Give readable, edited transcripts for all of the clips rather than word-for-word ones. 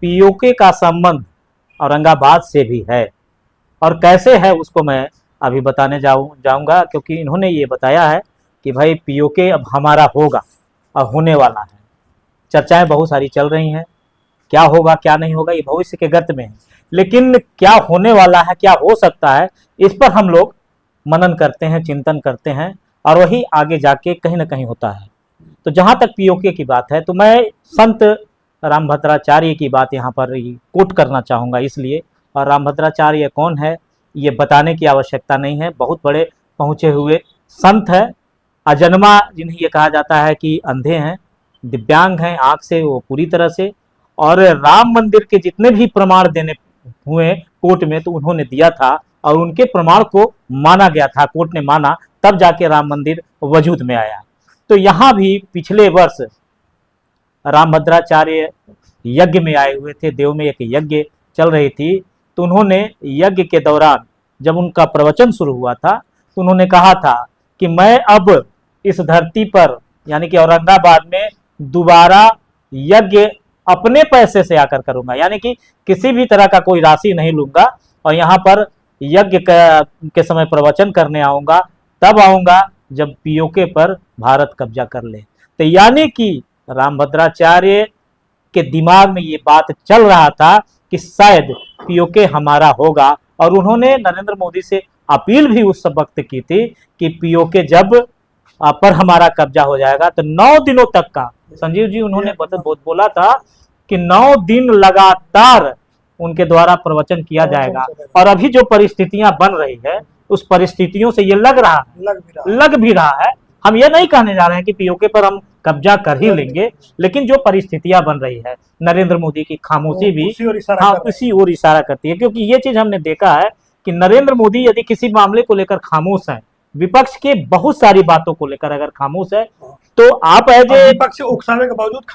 PoK का संबंध औरंगाबाद से भी है, और कैसे है उसको मैं अभी बताने जाऊंगा, क्योंकि इन्होंने ये बताया है कि भाई पीओके अब हमारा होगा और होने वाला है। चर्चाएं बहुत सारी चल रही हैं, क्या होगा क्या नहीं होगा ये भविष्य के गर्त में है, लेकिन क्या होने वाला है, क्या हो सकता है, इस पर हम लोग मनन करते हैं, चिंतन करते हैं, और वही आगे जाके कहीं ना कहीं होता है। तो जहां तक पीओके की बात है, तो मैं संत रामभद्राचार्य की बात यहाँ पर कोट करना चाहूँगा इसलिए। और रामभद्राचार्य कौन है ये बताने की आवश्यकता नहीं है, बहुत बड़े पहुँचे हुए संत है, अजन्मा जिन्हें ये कहा जाता है कि अंधे हैं, दिव्यांग हैं आँख से वो पूरी तरह से, और राम मंदिर के जितने भी प्रमाण देने हुए कोर्ट में तो उन्होंने दिया था, और उनके प्रमाण को माना गया था, कोर्ट ने माना, तब जाके राम मंदिर वजूद में आया। तो यहाँ भी पिछले वर्ष रामभद्राचार्य यज्ञ में आए हुए थे, देव में एक यज्ञ चल रही थी, तो उन्होंने यज्ञ के दौरान जब उनका प्रवचन शुरू हुआ था तो उन्होंने कहा था कि मैं अब इस धरती पर यानी कि औरंगाबाद में दोबारा यज्ञ अपने पैसे से आकर करूंगा, यानी कि किसी भी तरह का कोई राशि नहीं लूंगा, और यहाँ पर यज्ञ के समय प्रवचन करने आऊंगा, तब आऊंगा जब पीओके पर भारत कब्जा कर ले। तो यानी कि रामभद्राचार्य के दिमाग में ये बात चल रहा था कि शायद पीओके हमारा होगा, और उन्होंने नरेंद्र मोदी से अपील भी उस वक्त की थी कि पीओके जब पर हमारा कब्जा हो जाएगा तो 9 दिनों तक का, संजीव जी उन्होंने बोला था कि 9 दिन लगातार उनके द्वारा प्रवचन किया जाएगा। और अभी जो परिस्थितियां बन रही है उस परिस्थितियों से ये लग भी रहा है। हम ये नहीं कहने जा रहे हैं कि पीओके पर हम कब्जा कर ही लेंगे, लेकिन जो परिस्थितियां बन रही है, नरेंद्र मोदी की खामोशी भी उसी ओर इशारा करती है, क्योंकि ये चीज हमने देखा है कि नरेंद्र मोदी यदि किसी मामले को लेकर खामोश है, विपक्ष के बहुत सारी बातों को लेकर अगर खामोश है, तो आप विपक्ष उकसावे के बावजूद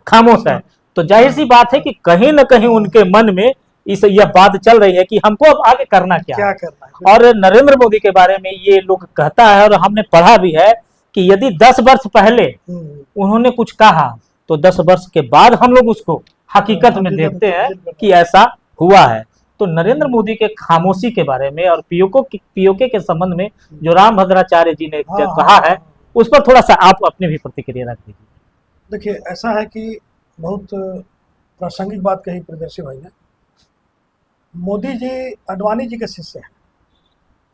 खामोश है, तो जाहिर सी बात है कि कहीं न कहीं उनके मन में यह बात चल रही है कि हमको अब आगे करना क्या करना है। और नरेंद्र मोदी के बारे में ये लोग कहता है, और हमने पढ़ा भी है कि यदि 10 वर्ष पहले उन्होंने कुछ कहा तो 10 वर्ष के बाद हम लोग उसको हकीकत में देखते हैं कि ऐसा हुआ है। तो नरेंद्र मोदी के खामोशी के बारे में और पीओके के संबंध में जो रामभद्राचार्य जी ने कहा है, उस पर थोड़ा सा आप अपनी भी प्रतिक्रिया रख दीजिए। देखिए, ऐसा है कि बहुत प्रासंगिक बात कही प्रियदर्शी भाई ने। मोदी जी आडवाणी जी के शिष्य हैं,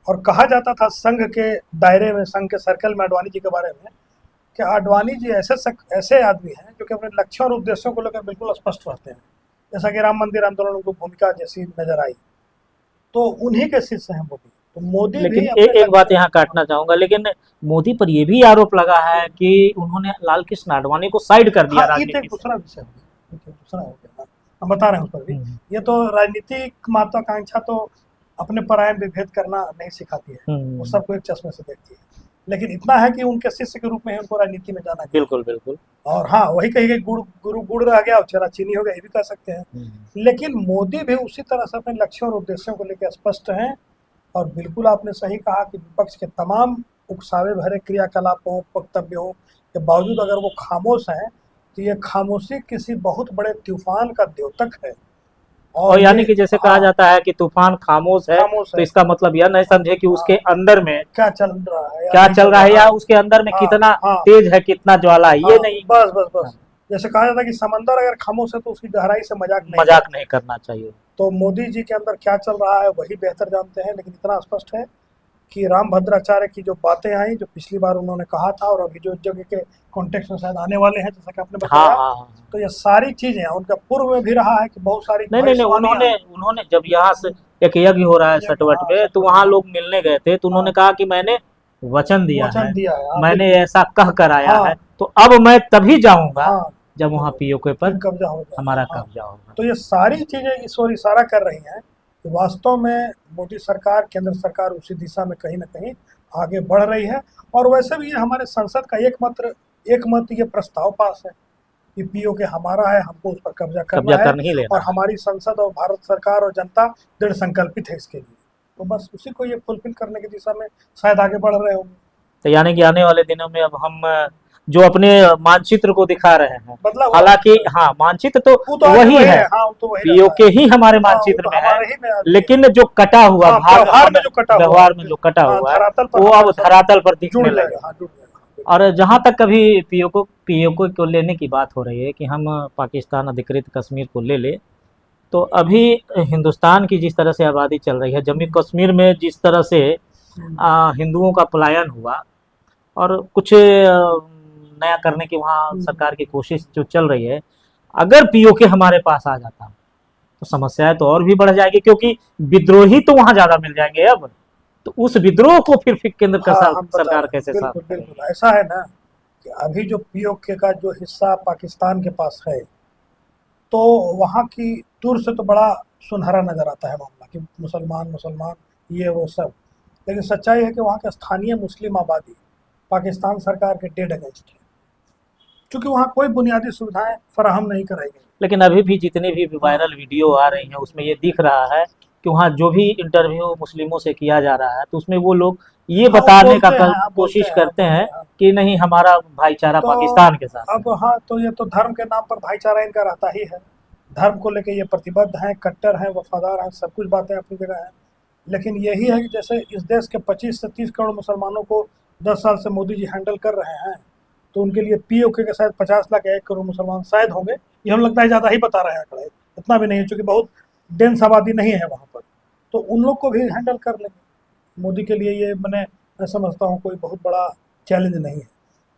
और कहा जाता था संघ के दायरे में, संघ के सर्कल में आडवाणी जी के बारे में कि आडवाणी जी ऐसे आदमी हैं जो कि अपने लक्ष्यों और उद्देश्यों को लेकर बिल्कुल स्पष्ट रहते हैं। जैसा कि राम मंदिर आंदोलन उनको भूमिका जैसी नजर आई, तो उन्हीं के शिष्य हैं मोदी। तो मोदी लेकिन एक बात यहाँ काटना चाहूंगा, लेकिन मोदी पर यह भी आरोप लगा है कि उन्होंने लाल कृष्ण आडवाणी को साइड कर दिया। दूसरा विषय दूसरा हो गया, हम बता रहे हैं उस पर भी। ये तो राजनीतिक महत्वाकांक्षा तो अपने पराये विभेद करना नहीं सिखाती है, वो सबको एक चश्मे से देखती है। लेकिन इतना है कि उनके शिष्य के रूप में उनको राजनीति में जाना। बिल्कुल। और हाँ, वही कहिए गुरु गुड़ रह गया और चेला चीनी हो गया, ये भी कह सकते हैं। लेकिन मोदी भी उसी तरह से अपने लक्ष्यों और उद्देश्यों को लेकर स्पष्ट हैं, और बिल्कुल आपने सही कहा कि विपक्ष के तमाम उकसावे भरे क्रियाकलापों, वक्तव्यों के बावजूद अगर वो खामोश हैं, तो ये खामोशी किसी बहुत बड़े तूफान का द्योतक है। और यानी कि जैसे कहा जाता है कि तूफान खामोश है, तो इसका मतलब यह नहीं समझे कि उसके अंदर में क्या चल रहा है या उसके अंदर में कितना तेज है, कितना ज्वाला है, ये नहीं। बस जैसे कहा जाता है कि समंदर अगर खामोश है तो उसकी गहराई से मजाक नहीं करना चाहिए। तो मोदी जी के अंदर क्या चल रहा है वही बेहतर जानते हैं। लेकिन इतना स्पष्ट है कि रामभद्राचार्य की जो बातें आई, जो पिछली बार उन्होंने कहा था, और अभी जो जगह के कॉन्टेक्स्ट में शायद आने वाले हैं, जैसा कि आपने बताया, तो ये सारी चीजें उनका पूर्व में भी रहा है कि बहुत सारी नहीं, उन्होंने जब यहाँ से एक यज्ञ हो रहा है सटवट में, तो वहाँ लोग मिलने गए थे, तो उन्होंने कहा कि मैंने वचन दिया है, मैंने ऐसा कह कर आया है, तो अब मैं तभी जाऊंगा जब वहाँ पीओके पर कब्जा होगा, हमारा कब्जा होगा। तो ये सारी चीजें इस ओर इशारा कर रही हैं कि वास्तव में मोदी सरकार, केंद्र सरकार उसी दिशा में कहीं ना कहीं आगे बढ़ रही है। और वैसे भी ये हमारे संसद का एक मत ये प्रस्ताव पास है कि पीओके हमारा है, हमको उस पर कब्जा करना है, और हमारी संसद और भारत सरकार और जनता दृढ़ संकल्पित है इसके लिए। तो बस उसी को ये फुलफिल करने की दिशा में शायद आगे बढ़ रहे होंगे। तो यानी कि आने वाले दिनों में अब हम जो अपने मानचित्र को दिखा रहे हैं। बदला हुआ हालांकि हाँ, मानचित्र तो वो तो आज वही है, हाँ वो तो वही रहता पीओके है। ही हमारे हाँ, वो मानचित्र तो में है, हमारे ही में आती है। लेकिन जो कटा हुआ हाँ, भाग व्यवहार में जो कटा हुआ व्यवहार है, में जो कटा हाँ, हुआ है धरातल पर वो अब हमारे साथ धरातल पर जुड़ दिखने जाएगा, लगेगा। हाँ जुड़ जाएगा। और जहां तक कभी पीओके को लेने की बात हो रही है कि हम पाकिस्तान अधिकृत कश्मीर को ले ले, तो अभी हिंदुस्तान की जिस तरह से आबादी चल रही है, जम्मू कश्मीर में जिस तरह से हिंदुओं का पलायन हुआ और कुछ नया करने की वहाँ सरकार की कोशिश जो चल रही है, अगर पीओके हमारे पास आ जाता तो समस्याएं तो और भी बढ़ जाएगी, क्योंकि विद्रोही तो वहां ज्यादा मिल जाएंगे अब, तो उस विद्रोह को फिर केंद्र का हाँ हम बता सरकार रहे हैं, कैसे बिल्कुल शांत बिल्कुल करेगी। ऐसा है ना कि अभी जो पीओके का जो हिस्सा पाकिस्तान के पास है, तो वहाँ की दूर से तो बड़ा सुनहरा नजर आता है मामला कि मुसलमान मुसलमान ये वो सब, लेकिन सच्चाई है कि वहाँ के स्थानीय मुस्लिम आबादी पाकिस्तान सरकार के डेड अगेंस्ट है, क्योंकि वहाँ कोई बुनियादी सुविधाएं फराहम नहीं कराई गई। लेकिन अभी भी जितनी भी हाँ वायरल वीडियो आ रही हैं उसमें ये दिख रहा है कि वहाँ जो भी इंटरव्यू मुस्लिमों से किया जा रहा है, तो उसमें वो लोग ये हाँ वो बताने का बोलते हैं, हाँ बोलते कोशिश हैं, हाँ करते बोलते हैं हैं, हाँ। कि नहीं, हमारा भाईचारा तो पाकिस्तान के साथ है। अब हाँ, तो ये तो धर्म के नाम पर भाईचारा इनका रहता ही है। धर्म को लेके ये प्रतिबद्ध हैं, कट्टर हैं, वफादार हैं, सब कुछ बातें अपनी जगह हैं। लेकिन यही है कि जैसे इस देश के 25 से 30 करोड़ मुसलमानों को 10 साल से मोदी जी हैंडल कर रहे हैं, तो उनके लिए पीओके के शायद 50 लाख या 1 करोड़ मुसलमान शायद होंगे। ये हम लगता है ज़्यादा ही बता रहे हैं आंकड़े, इतना भी नहीं है, चूँकि बहुत डेंस आबादी नहीं है वहाँ पर। तो उन लोग को भी हैंडल कर लेंगे। मोदी के लिए ये मैं समझता हूँ कोई बहुत बड़ा चैलेंज नहीं है।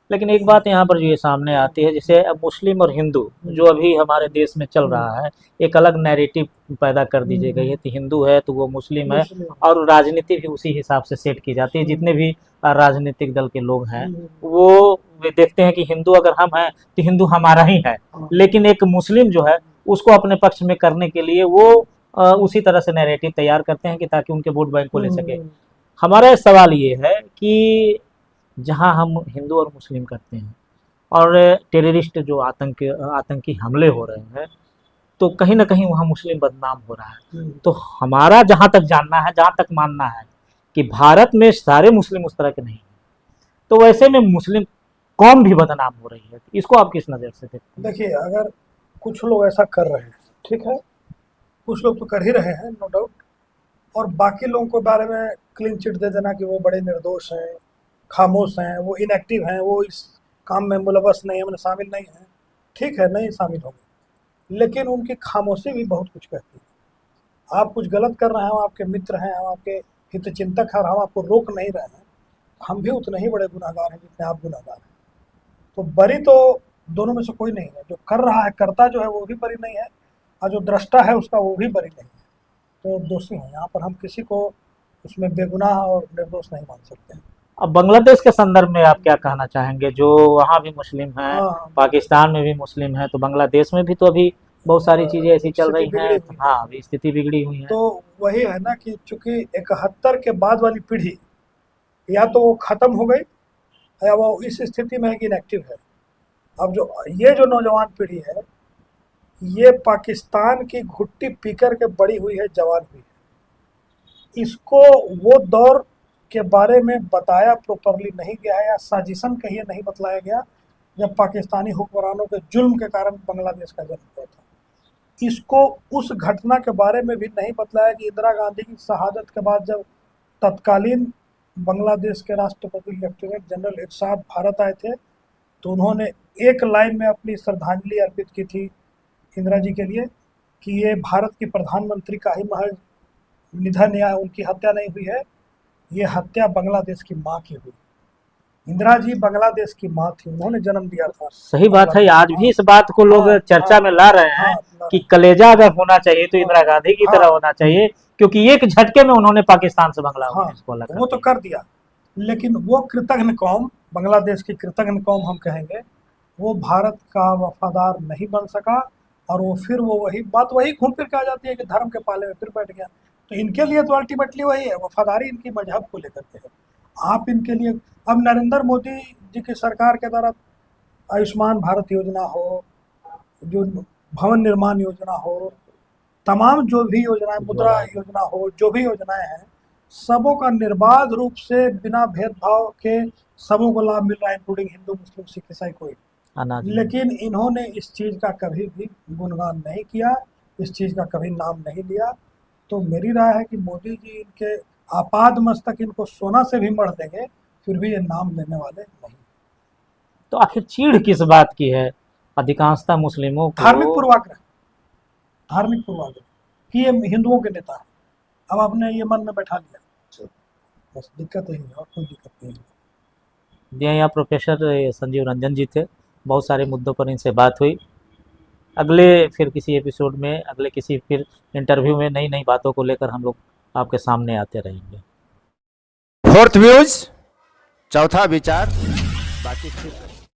लेकिन एक बात यहाँ पर जो ये सामने आती है, जैसे अब मुस्लिम और हिंदू जो अभी हमारे देश में चल रहा है, एक अलग नैरेटिव पैदा कर दी गई है कि हिंदू है तो वो मुस्लिम है, मुस्लिम और राजनीति भी उसी हिसाब से सेट की जाती है। जितने भी राजनीतिक दल के लोग हैं वो वे देखते हैं कि हिंदू अगर हम हैं तो हिंदू हमारा ही है, लेकिन एक मुस्लिम जो है उसको अपने पक्ष में करने के लिए वो उसी तरह से नैरेटिव तैयार करते हैं कि ताकि उनके वोट बैंक को ले सके। हमारा सवाल ये है कि जहां हम हिंदू और मुस्लिम करते हैं और टेररिस्ट जो आतंकी हमले हो रहे हैं, तो कहीं ना कहीं वहाँ मुस्लिम बदनाम हो रहा है। तो हमारा जहाँ तक जानना है, जहाँ तक मानना है कि भारत में सारे मुस्लिम उस तरह के नहीं हैं, तो वैसे में मुस्लिम कौम भी बदनाम हो रही है। इसको आप किस नज़र से देखते हैं? देखिए, अगर कुछ लोग ऐसा कर रहे हैं, ठीक है, कुछ लोग तो कर ही रहे हैं नो डाउट, और बाकी लोगों के बारे में क्लीन चिट दे देना कि वो बड़े निर्दोष हैं, खामोश हैं, वो इनएक्टिव हैं, वो इस काम में मुलवस नहीं है, मतलब शामिल नहीं है, ठीक है, नहीं शामिल होंगे, लेकिन उनकी खामोशी भी बहुत कुछ कहती है। आप कुछ गलत कर रहे हैं, हम आपके मित्र हैं, हम आपके हितचिंतक हैं और हम आपको रोक नहीं रहे हैं, हम भी उतने ही बड़े गुनहगार हैं जितने आप गुनहगार हैं। तो बरी तो दोनों में से कोई नहीं है। जो कर रहा है, करता जो है वो भी बरी नहीं है, और जो दृष्टा है उसका वो भी बरी नहीं है। तो दोषी हैं, यहाँ पर हम किसी को उसमें बेगुनाह और निर्दोष नहीं मान सकते हैं। अब बांग्लादेश के संदर्भ में आप क्या कहना चाहेंगे, जो वहाँ भी मुस्लिम हैं, हाँ, पाकिस्तान में भी मुस्लिम हैं, तो बांग्लादेश में भी तो अभी बहुत सारी चीज़ें ऐसी चल स्थिति रही बिगड़ी हैं। हुई है। हाँ, अभी स्थिति बिगड़ी हुई है। तो वही है ना कि चूंकि 71 के बाद वाली पीढ़ी या तो वो खत्म हो गई या वो इस स्थिति में है कि इनएक्टिव है। अब ये जो नौजवान पीढ़ी है, ये पाकिस्तान की घुट्टी पीकर के बड़ी हुई है, जवान हुई है। इसको वो दौर के बारे में बताया प्रॉपरली नहीं गया है, या साजिशन कहिए नहीं बतलाया गया, जब पाकिस्तानी हुक्मरानों के जुल्म के कारण बांग्लादेश का जन्म हुआ था। इसको उस घटना के बारे में भी नहीं बतलाया कि इंदिरा गांधी की शहादत के बाद जब तत्कालीन बांग्लादेश के राष्ट्रपति लेफ्टिनेंट जनरल इरशाद भारत आए थे, तो उन्होंने एक लाइन में अपनी श्रद्धांजलि अर्पित की थी इंदिरा जी के लिए कि ये भारत की प्रधानमंत्री का ही महज निधन या उनकी हत्या नहीं हुई है, ये हत्या बांग्लादेश की माँ की हुई। इंदिरा जी बांग्लादेश की माँ थी, उन्होंने जन्म दिया था। सही बात है, आज भी इस बात को लोग चर्चा में ला रहे हैं कि कलेजा अगर होना चाहिए तो इंदिरा गांधी की तरह होना चाहिए, क्योंकि एक झटके में उन्होंने पाकिस्तान से बांग्लादेश को अलग वो तो कर दिया। लेकिन वो कृतघ्न कौम, बांग्लादेश की कृतघ्न कौम हम कहेंगे, वो भारत का वफादार नहीं बन सका, और वो फिर वो वही बात वही घूम फिर के आ जाती है कि धर्म के पाले में फिर बैठ गया। तो इनके लिए तो अल्टीमेटली वही है, वफादारी इनकी मजहब को लेकर के है। आप इनके लिए अब नरेंद्र मोदी जी की सरकार के द्वारा आयुष्मान भारत योजना हो, जो भवन निर्माण योजना हो, तमाम जो भी योजनाएं, मुद्रा योजना हो, जो भी योजनाएं हैं, सबों का निर्बाध रूप से बिना भेदभाव के सबों को लाभ मिल रहा है, इंक्लूडिंग हिंदू, मुस्लिम, सिख, ईसाई, कोई। अनाज में। लेकिन इन्होंने इस चीज़ का कभी भी गुणगान नहीं किया, इस चीज़ का कभी नाम नहीं लिया। तो मेरी राय है कि मोदी जी इनके आपाद मस्तक इनको सोना से भी मढ़ देंगे, फिर भी ये नाम लेने वाले नहीं। तो आखिर चीड़ किस बात की है? अधिकांशतः मुस्लिमों को धार्मिक पूर्वाग्रह कि ये हिंदुओं के नेता है, अब आपने ये मन में बैठा लिया, बस दिक्कत यही है, और कोई दिक्कत नहीं है। दिया यहाँ प्रोफेसर संजीव रंजन जी थे, बहुत सारे मुद्दों पर इनसे बात हुई। अगले फिर किसी एपिसोड में, अगले किसी फिर इंटरव्यू में नई नई बातों को लेकर हम लोग आपके सामने आते रहेंगे। फोर्थ व्यूज, चौथा विचार, बाकी फिर